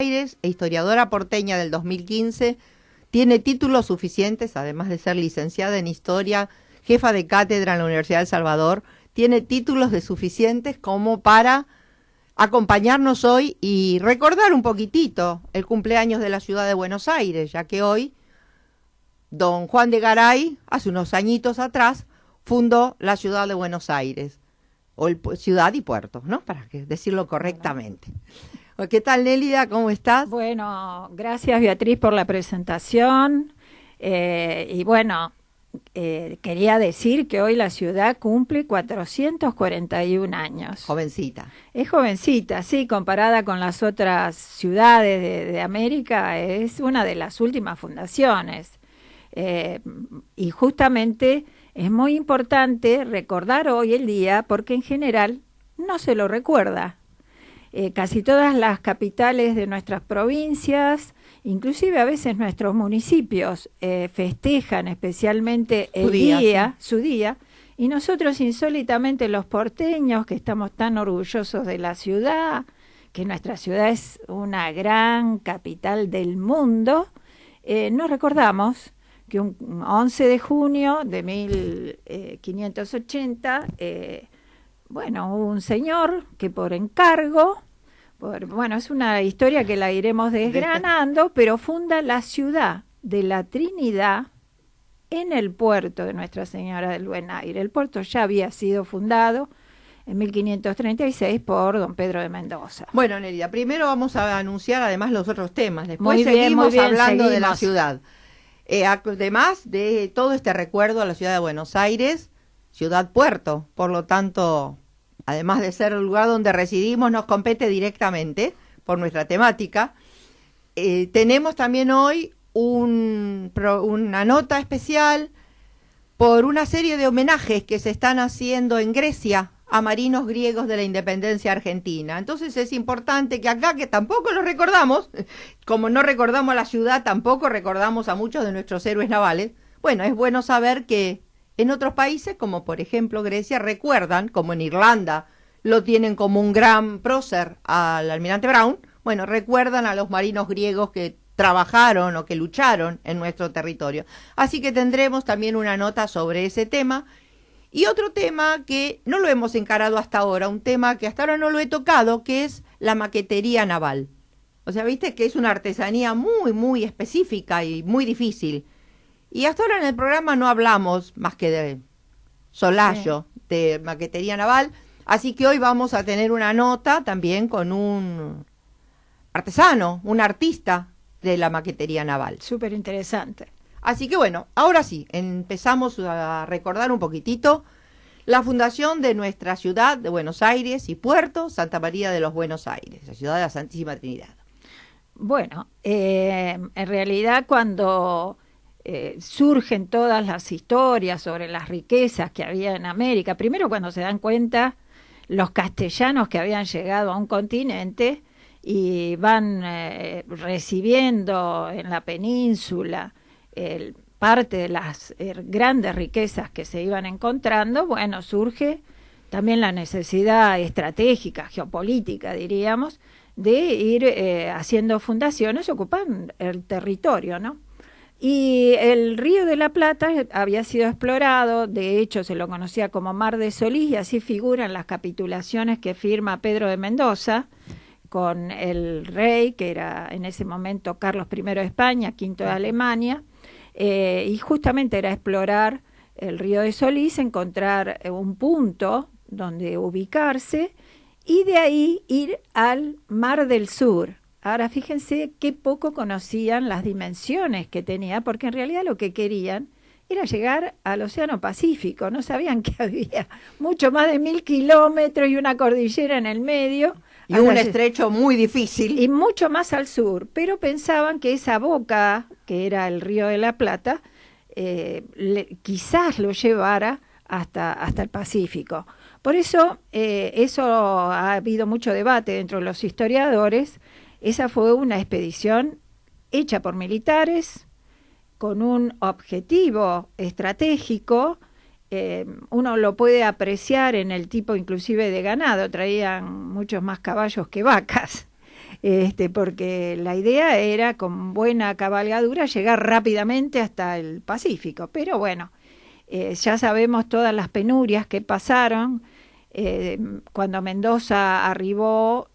Aires e historiadora porteña del 2015, tiene títulos suficientes, además de ser licenciada en Historia, jefa de cátedra en la Universidad de El Salvador, tiene títulos de suficientes como para acompañarnos hoy y recordar un poquitito el cumpleaños de la ciudad de Buenos Aires, ya que hoy don Juan de Garay, hace unos añitos atrás, fundó la ciudad de Buenos Aires, o ciudad y puerto, ¿no? Para decirlo correctamente. ¿Qué tal, Nélida? ¿Cómo estás? Bueno, gracias, Beatriz, por la presentación. Y bueno, quería decir que hoy la ciudad cumple 441 años. Jovencita. Es jovencita, sí, comparada con las otras ciudades de América, es una de las últimas fundaciones. Y justamente es muy importante recordar hoy el día porque en general no se lo recuerda. Casi todas las capitales de nuestras provincias, inclusive a veces nuestros municipios, festejan especialmente su día, y nosotros insólitamente los porteños, que estamos tan orgullosos de la ciudad, que nuestra ciudad es una gran capital del mundo, nos recordamos que un 11 de junio de 1580, bueno, hubo un señor que por encargo, bueno, es una historia que la iremos desgranando, pero funda la ciudad de la Trinidad en el puerto de Nuestra Señora del Buen Aire. El puerto ya había sido fundado en 1536 por don Pedro de Mendoza. Bueno, Nélida, primero vamos a anunciar además los otros temas, después seguimos hablando de la ciudad. Además de todo este recuerdo a la ciudad de Buenos Aires, ciudad-puerto, por lo tanto, además de ser el lugar donde residimos, nos compete directamente por nuestra temática. Tenemos también hoy una nota especial por una serie de homenajes que se están haciendo en Grecia a marinos griegos de la independencia argentina. Entonces es importante que acá, que tampoco los recordamos, como no recordamos a la ciudad, tampoco recordamos a muchos de nuestros héroes navales. Bueno, es bueno saber que en otros países, como por ejemplo Grecia, recuerdan, como en Irlanda lo tienen como un gran prócer al almirante Brown, bueno, recuerdan a los marinos griegos que trabajaron o que lucharon en nuestro territorio. Así que tendremos también una nota sobre ese tema. Y otro tema que no lo hemos encarado hasta ahora, un tema que hasta ahora no lo he tocado, que es la maquetería naval. O sea, viste que es una artesanía muy, muy específica y muy difícil. Y hasta ahora en el programa no hablamos más que de solayo, de maquetería naval. Así que hoy vamos a tener una nota también con un artesano, un artista de la maquetería naval. Súper interesante. Así que bueno, ahora sí, empezamos a recordar un poquitito la fundación de nuestra ciudad de Buenos Aires y puerto, Santa María de los Buenos Aires, la ciudad de la Santísima Trinidad. Bueno, en realidad cuando surgen todas las historias sobre las riquezas que había en América, primero cuando se dan cuenta los castellanos que habían llegado a un continente y van recibiendo en la península parte de las grandes riquezas que se iban encontrando, bueno, surge también la necesidad estratégica, geopolítica, diríamos, de ir haciendo fundaciones, ocupando el territorio, ¿no? Y el Río de la Plata había sido explorado, de hecho se lo conocía como Mar de Solís, y así figuran las capitulaciones que firma Pedro de Mendoza con el rey, que era en ese momento Carlos I de España, V de Alemania, y justamente era explorar el río de Solís, encontrar un punto donde ubicarse y de ahí ir al Mar del Sur. Ahora fíjense qué poco conocían las dimensiones que tenía, porque en realidad lo que querían era llegar al Océano Pacífico, no sabían que había mucho más de 1000 kilómetros y una cordillera en el medio. Y un estrecho muy difícil. Y mucho más al sur, pero pensaban que esa boca, que era el Río de la Plata, quizás lo llevara hasta el Pacífico. Por eso, eso ha habido mucho debate dentro de los historiadores. Esa fue una expedición hecha por militares, con un objetivo estratégico. Uno lo puede apreciar en el tipo inclusive de ganado, traían muchos más caballos que vacas. porque la idea era con buena cabalgadura llegar rápidamente hasta el Pacífico. Pero bueno, ya sabemos todas las penurias que pasaron. Cuando Mendoza arribó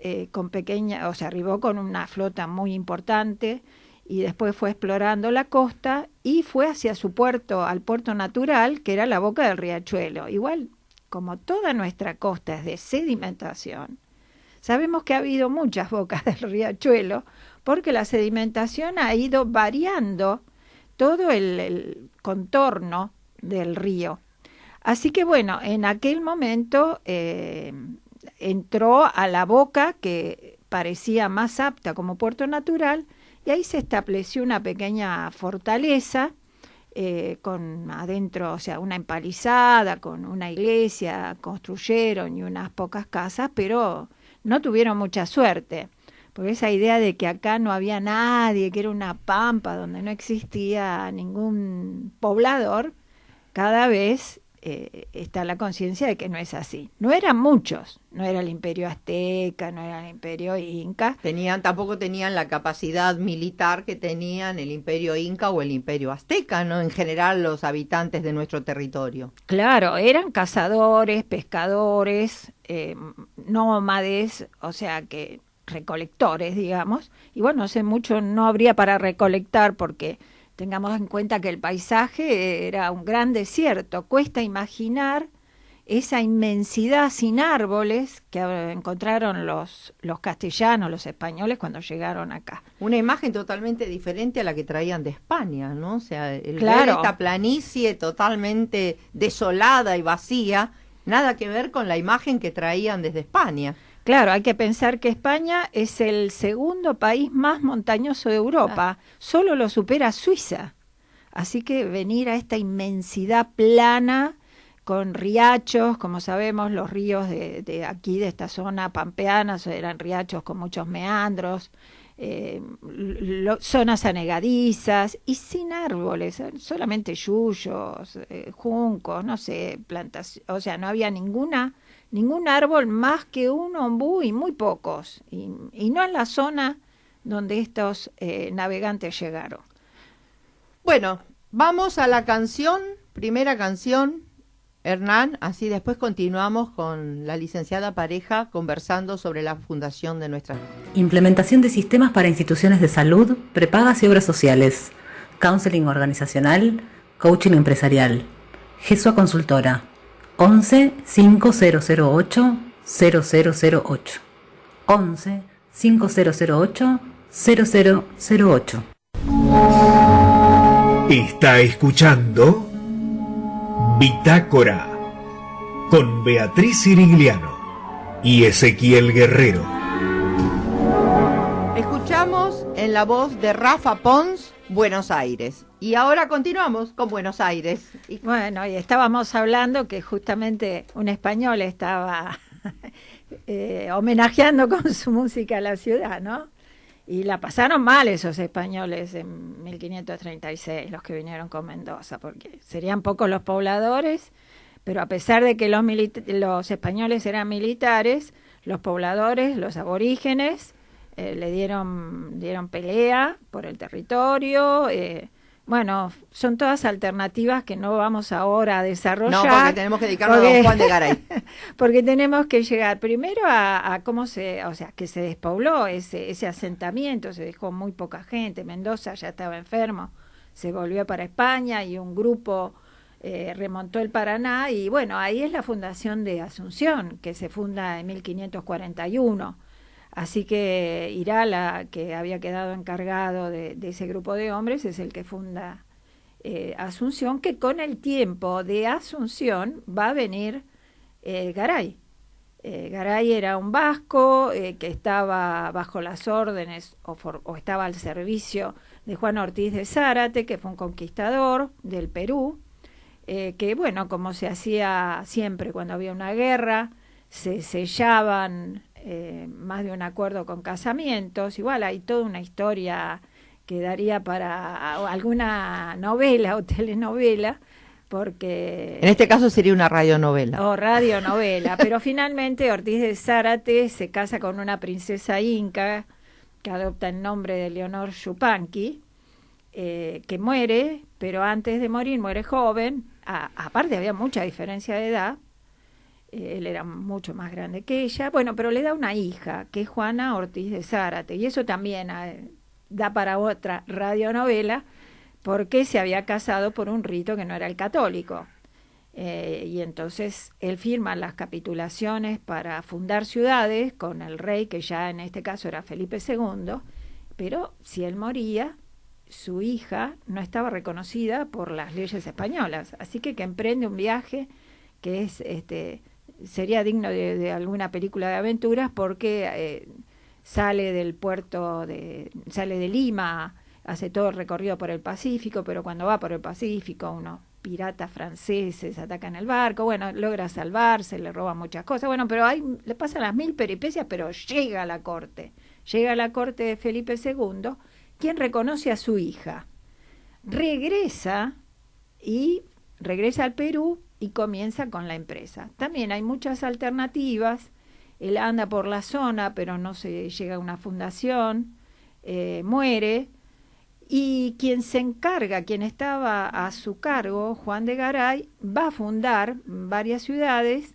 arribó con una flota muy importante y después fue explorando la costa y fue hacia su puerto, al puerto natural, que era la boca del riachuelo. Igual, como toda nuestra costa es de sedimentación, sabemos que ha habido muchas bocas del riachuelo porque la sedimentación ha ido variando todo el contorno del río. Así que bueno, en aquel momento entró a la boca que parecía más apta como puerto natural y ahí se estableció una pequeña fortaleza con adentro, o sea, una empalizada, con una iglesia, construyeron y unas pocas casas, pero no tuvieron mucha suerte, porque esa idea de que acá no había nadie, que era una pampa donde no existía ningún poblador, cada vez está la conciencia de que no es así. No eran muchos, no era el imperio azteca, no era el imperio inca. Tampoco tenían la capacidad militar que tenían el imperio inca o el imperio azteca, ¿no? En general los habitantes de nuestro territorio. Claro, eran cazadores, pescadores, nómades, o sea que recolectores, digamos. Y bueno, hace mucho no habría para recolectar porque tengamos en cuenta que el paisaje era un gran desierto. Cuesta imaginar esa inmensidad sin árboles que encontraron los castellanos, los españoles cuando llegaron acá. Una imagen totalmente diferente a la que traían de España, ¿no? O sea, ver esta planicie totalmente desolada y vacía, nada que ver con la imagen que traían desde España. Claro, hay que pensar que España es el segundo país más montañoso de Europa, solo lo supera Suiza. Así que venir a esta inmensidad plana, con riachos, como sabemos, los ríos de aquí, de esta zona pampeana, eran riachos con muchos meandros, zonas anegadizas y sin árboles, solamente yuyos, juncos, no sé, plantas, o sea, no había ningún árbol más que un ombú y muy pocos, y no en la zona donde estos navegantes llegaron. Bueno, vamos a la primera canción, Hernán, así después continuamos con la licenciada Pareja conversando sobre la fundación de nuestra... Implementación de sistemas para instituciones de salud, prepagas y obras sociales, counseling organizacional, coaching empresarial. Gesua Consultora, 11 5008 0008. 11 5008 0008. Está escuchando Bitácora con Beatriz Sirigliano y Ezequiel Guerrero. Escuchamos en la voz de Rafa Pons, Buenos Aires. Y ahora continuamos con Buenos Aires. Bueno, y estábamos hablando que justamente un español estaba homenajeando con su música a la ciudad, ¿no? Y la pasaron mal esos españoles en 1536, los que vinieron con Mendoza, porque serían pocos los pobladores, pero a pesar de que los españoles eran militares, los pobladores, los aborígenes, le dieron pelea por el territorio. Bueno, son todas alternativas que no vamos ahora a desarrollar. No, porque tenemos que dedicarnos a don Juan de Garay. Porque tenemos que llegar primero a cómo que se despobló ese asentamiento, se dejó muy poca gente. Mendoza ya estaba enfermo, se volvió para España y un grupo remontó el Paraná. Y bueno, ahí es la fundación de Asunción, que se funda en 1541. Así que Irala, que había quedado encargado de ese grupo de hombres, es el que funda Asunción, que con el tiempo de Asunción va a venir Garay. Garay era un vasco que estaba bajo las órdenes o estaba al servicio de Juan Ortiz de Zárate, que fue un conquistador del Perú, que bueno, como se hacía siempre cuando había una guerra, se sellaban más de un acuerdo con casamientos. Igual hay toda una historia que daría para alguna novela o telenovela, porque... En este caso sería una radionovela. O radionovela, pero finalmente Ortiz de Zárate se casa con una princesa inca, que adopta el nombre de Leonor Yupanqui, que muere, pero antes de morir muere joven. Aparte había mucha diferencia de edad, él era mucho más grande que ella, bueno, pero le da una hija, que es Juana Ortiz de Zárate, y eso también da para otra radionovela, porque se había casado por un rito que no era el católico. Y entonces él firma las capitulaciones para fundar ciudades con el rey, que ya en este caso era Felipe II, pero si él moría, su hija no estaba reconocida por las leyes españolas, así que emprende un viaje que es sería digno de alguna película de aventuras, porque sale de Lima, hace todo el recorrido por el Pacífico, pero cuando va por el Pacífico unos piratas franceses atacan el barco, bueno, logra salvarse, le roban muchas cosas, bueno, pero ahí le pasan las mil peripecias, pero llega a la corte de Felipe II, quien reconoce a su hija, regresa al Perú y comienza con la empresa. También hay muchas alternativas, él anda por la zona, pero no se llega a una fundación, muere, y quien estaba a su cargo, Juan de Garay, va a fundar varias ciudades,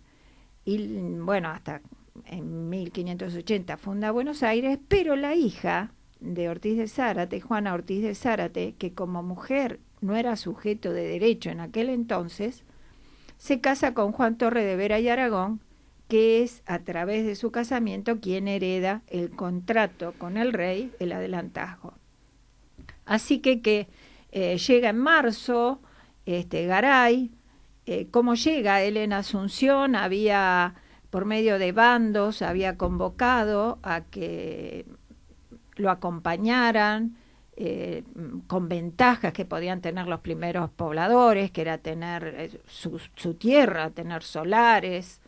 y bueno, hasta en 1580 funda Buenos Aires, pero la hija de Ortiz de Zárate, Juana Ortiz de Zárate, que como mujer no era sujeto de derecho en aquel entonces, se casa con Juan Torre de Vera y Aragón, que es a través de su casamiento quien hereda el contrato con el rey, el adelantazgo. Así que llega en marzo Garay. ¿Cómo llega? Él en Asunción había, por medio de bandos, había convocado a que lo acompañaran, con ventajas que podían tener los primeros pobladores, que era tener su tierra, tener solares,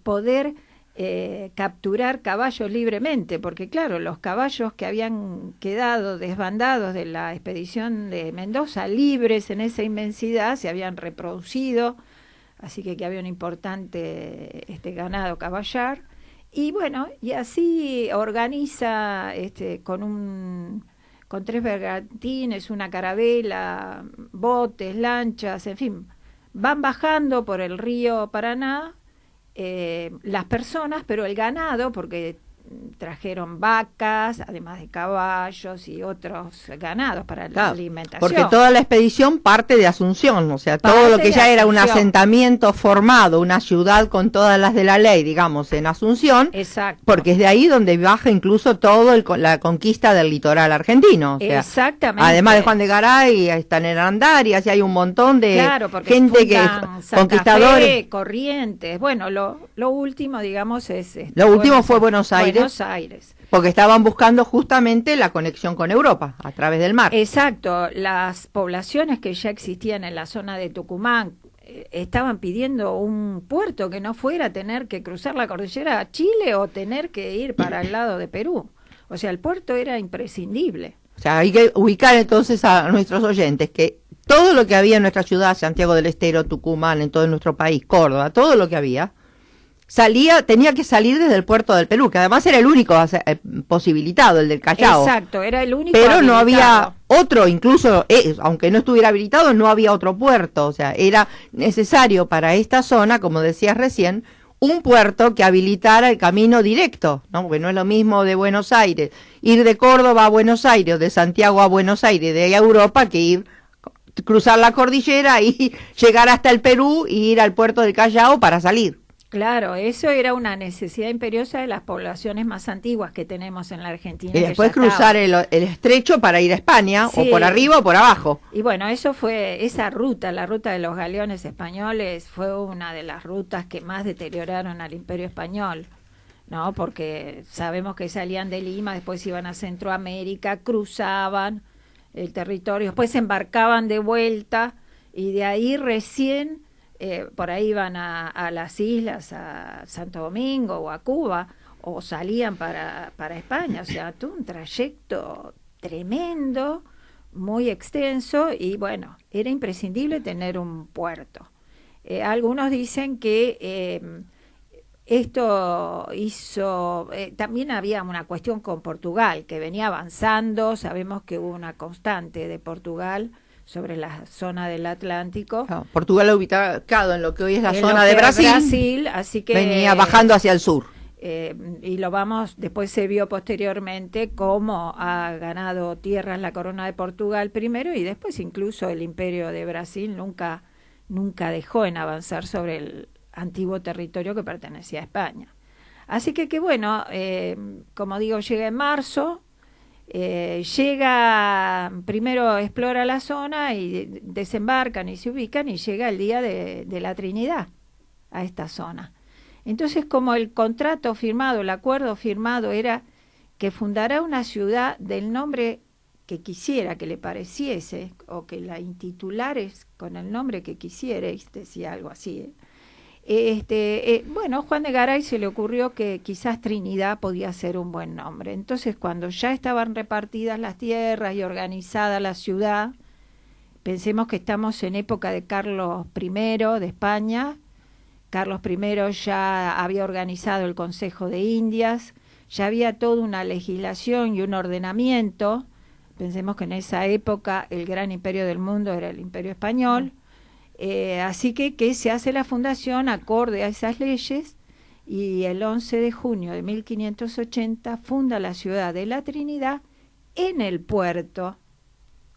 poder capturar caballos libremente, porque claro, los caballos que habían quedado desbandados de la expedición de Mendoza, libres en esa inmensidad, se habían reproducido, así que había un importante ganado caballar, y bueno, y así organiza con 3 bergantines, una carabela, botes, lanchas, en fin, van bajando por el río Paraná las personas, pero el ganado, porque trajeron vacas, además de caballos y otros ganados para la alimentación. Porque toda la expedición parte de Asunción, o sea, todo lo que ya era un asentamiento formado, una ciudad con todas las de la ley, digamos, en Asunción. Exacto. Porque es de ahí donde baja incluso todo la conquista del litoral argentino. O sea, exactamente. Además de Juan de Garay, están en Arandarias, y hay un montón de gente que conquistadores. Fe, Corrientes, bueno, lo último, digamos, es... Lo último fue Buenos Aires. Buenos Aires. Porque estaban buscando justamente la conexión con Europa, a través del mar. Exacto, las poblaciones que ya existían en la zona de Tucumán estaban pidiendo un puerto que no fuera a tener que cruzar la cordillera a Chile o tener que ir para el lado de Perú. O sea, el puerto era imprescindible. O sea, hay que ubicar entonces a nuestros oyentes que todo lo que había en nuestra ciudad, Santiago del Estero, Tucumán, en todo nuestro país, Córdoba, todo lo que había, tenía que salir desde el puerto del Perú, que además era el único posibilitado, el del Callao. Exacto, era el único pero habilitado. No había otro, incluso aunque no estuviera habilitado, no había otro puerto. O sea, era necesario para esta zona, como decías recién, un puerto que habilitara el camino directo, ¿no? Porque no es lo mismo de Buenos Aires, ir de Córdoba a Buenos Aires, o de Santiago a Buenos Aires, de ahí a Europa, que cruzar la cordillera y llegar hasta el Perú y ir al puerto del Callao para salir. Claro, eso era una necesidad imperiosa de las poblaciones más antiguas que tenemos en la Argentina. Y después cruzar el estrecho para ir a España, sí, o por arriba o por abajo. Y bueno, eso fue esa ruta, la ruta de los galeones españoles, fue una de las rutas que más deterioraron al Imperio Español, ¿no? Porque sabemos que salían de Lima, después iban a Centroamérica, cruzaban el territorio, después se embarcaban de vuelta y de ahí recién... por ahí iban a las islas, a Santo Domingo o a Cuba, o salían para España. O sea, todo un trayecto tremendo, muy extenso, y bueno, era imprescindible tener un puerto. Algunos dicen que Esto hizo, también había una cuestión con Portugal, que venía avanzando, sabemos que hubo una constante de Portugal sobre la zona del Atlántico. Portugal ubicado en lo que hoy es la zona de Brasil, así que venía bajando hacia el sur. Y después se vio posteriormente cómo ha ganado tierras la corona de Portugal primero y después incluso el imperio de Brasil nunca dejó en avanzar sobre el antiguo territorio que pertenecía a España. Así que bueno, como digo, llega en marzo, primero explora la zona y desembarcan y se ubican y llega el día de la Trinidad a esta zona. Entonces, como el contrato firmado, el acuerdo firmado era que fundará una ciudad del nombre que quisiera, que le pareciese, o que la intitulares con el nombre que quisierais, decía algo así. Bueno, Juan de Garay se le ocurrió que quizás Trinidad podía ser un buen nombre. Entonces, cuando ya estaban repartidas las tierras y organizada la ciudad, pensemos que estamos en época de Carlos I de España. Carlos I ya había organizado el Consejo de Indias, ya había toda una legislación y un ordenamiento. Pensemos que en esa época el gran imperio del mundo era el Imperio Español. Así que se hace la fundación acorde a esas leyes y el 11 de junio de 1580 funda la ciudad de la Trinidad en el puerto,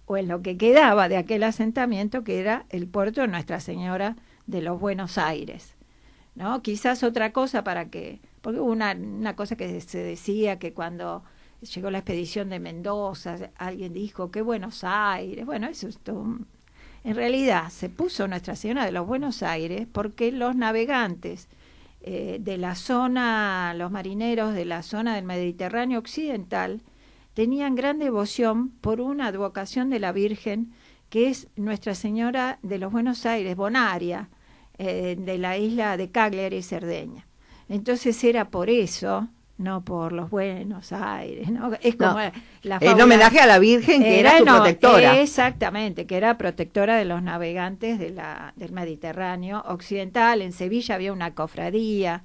o en lo que quedaba de aquel asentamiento, que era el puerto de Nuestra Señora de los Buenos Aires, ¿no? Quizás otra cosa porque hubo una cosa que se decía, que cuando llegó la expedición de Mendoza, alguien dijo que Buenos Aires, bueno, eso es todo. En realidad se puso Nuestra Señora de los Buenos Aires porque los navegantes de la zona, los marineros de la zona del Mediterráneo occidental, tenían gran devoción por una advocación de la Virgen, que es Nuestra Señora de los Buenos Aires, Bonaria, de la isla de Cagliari y Cerdeña. Entonces era por eso, no por los Buenos Aires, ¿no? Es como la fábula, en homenaje a la Virgen, que era su protectora. Exactamente, que era protectora de los navegantes del Mediterráneo occidental. En Sevilla había una cofradía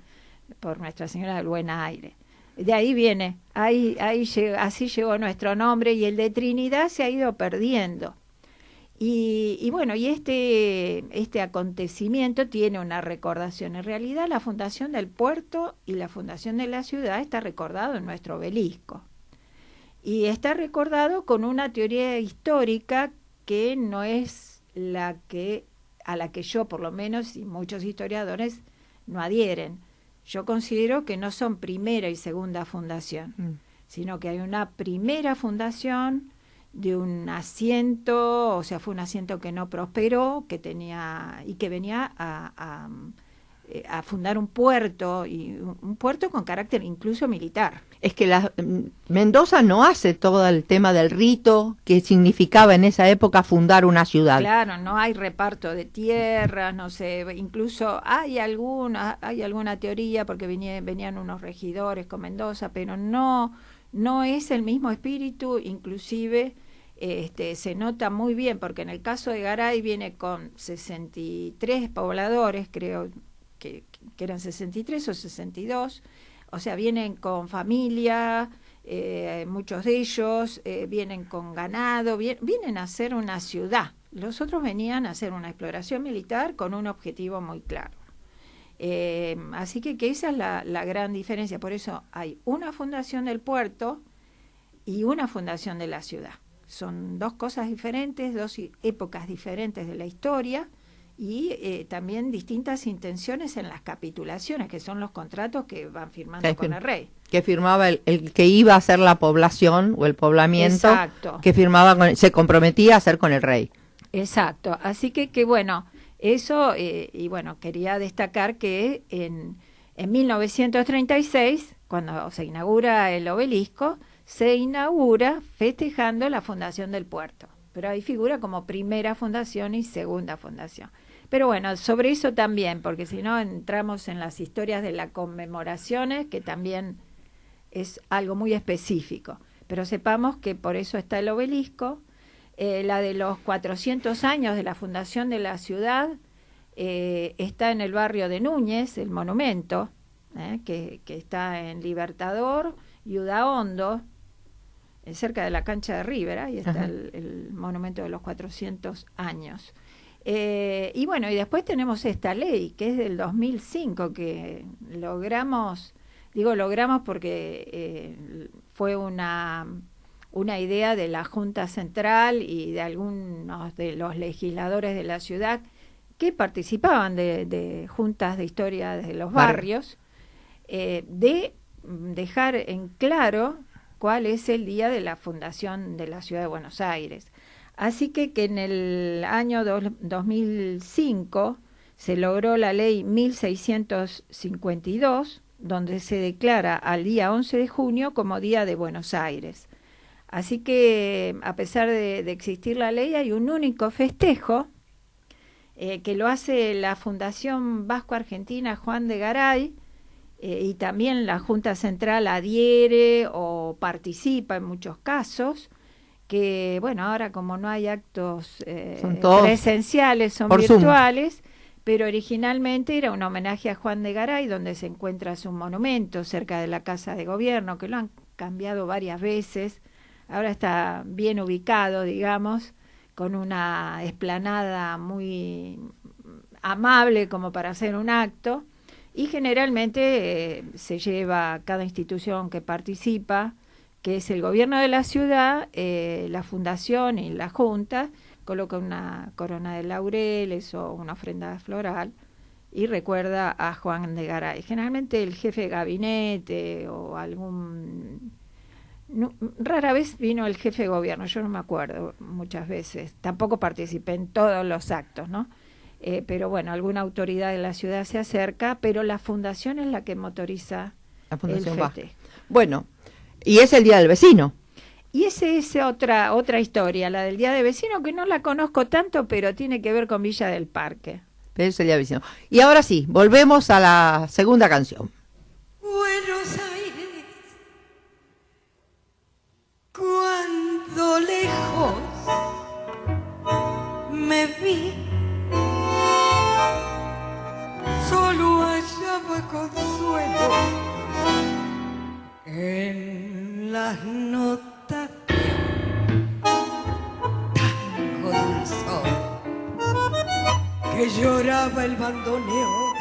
por Nuestra Señora del Buen Aire. De ahí viene, así llegó nuestro nombre, y el de Trinidad se ha ido perdiendo. Y bueno, y este acontecimiento tiene una recordación. En realidad, la fundación del puerto y la fundación de la ciudad está recordado en nuestro obelisco. Y está recordado con una teoría histórica que no es a la que yo, por lo menos, y muchos historiadores no adhieren. Yo considero que no son primera y segunda fundación, sino que hay una primera fundación de un asiento, o sea, fue un asiento que no prosperó, que venía a fundar un puerto, y un puerto con carácter incluso militar. Es que Mendoza no hace todo el tema del rito que significaba en esa época fundar una ciudad. Claro, no hay reparto de tierras, no sé, incluso hay alguna teoría, porque venían unos regidores con Mendoza, pero no es el mismo espíritu. Inclusive se nota muy bien, porque en el caso de Garay viene con 63 pobladores, creo que eran 63 o 62, o sea, vienen con familia, muchos de ellos vienen con ganado, vienen a hacer una ciudad. Los otros venían a hacer una exploración militar con un objetivo muy claro. Así que esa es la gran diferencia. Por eso hay una fundación del puerto y una fundación de la ciudad. Son dos cosas diferentes, dos épocas diferentes de la historia, y también distintas intenciones en las capitulaciones, que son los contratos que van firmando con el rey. Que firmaba el que iba a hacer la población o el poblamiento. Exacto. Que firmaba se comprometía a hacer con el rey. Exacto. Así que bueno, eso, y bueno, quería destacar que en 1936, cuando se inaugura el obelisco, se inaugura festejando la fundación del puerto, pero ahí figura como primera fundación y segunda fundación. Pero bueno, sobre eso también, porque si no entramos en las historias de las conmemoraciones, que también es algo muy específico, pero sepamos que por eso está el obelisco. La de los 400 años de la fundación de la ciudad está en el barrio de Núñez, el monumento, que está en Libertador y Udaondo, cerca de la cancha de River, ahí está el monumento de los 400 años. Y bueno, y después tenemos esta ley, que es del 2005, que logramos porque fue una idea de la Junta Central y de algunos de los legisladores de la ciudad que participaban de juntas de historia de los barrios, de dejar en claro cuál es el día de la fundación de la ciudad de Buenos Aires. Así que en el año 2005 se logró la ley 1652, donde se declara al día 11 de junio como Día de Buenos Aires. Así que, a pesar de existir la ley, hay un único festejo que lo hace la Fundación Vasco-Argentina Juan de Garay, y también la Junta Central adhiere o participa en muchos casos, que bueno, ahora como no hay actos presenciales, son virtuales, Zoom. Pero originalmente era un homenaje a Juan de Garay, donde se encuentra su monumento cerca de la Casa de Gobierno, que lo han cambiado varias veces, ahora está bien ubicado, digamos, con una explanada muy amable como para hacer un acto, y generalmente se lleva cada institución que participa, que es el gobierno de la ciudad, la fundación y la junta, coloca una corona de laureles o una ofrenda floral y recuerda a Juan de Garay. Generalmente el jefe de gabinete o rara vez vino el jefe de gobierno, yo no me acuerdo muchas veces, tampoco participé en todos los actos, ¿no? Pero bueno, alguna autoridad de la ciudad se acerca, pero la fundación es la que motoriza la fundación el festejo. Bueno, y es el Día del Vecino. Y esa es otra historia, la del Día del Vecino, que no la conozco tanto, pero tiene que ver con Villa del Parque. Pero es el Día del Vecino. Y ahora sí, volvemos a la segunda canción. Buenos Aires, cuando lejos me vi, solo hallaba consuelo en las notas tango dulzón que lloraba el bandoneón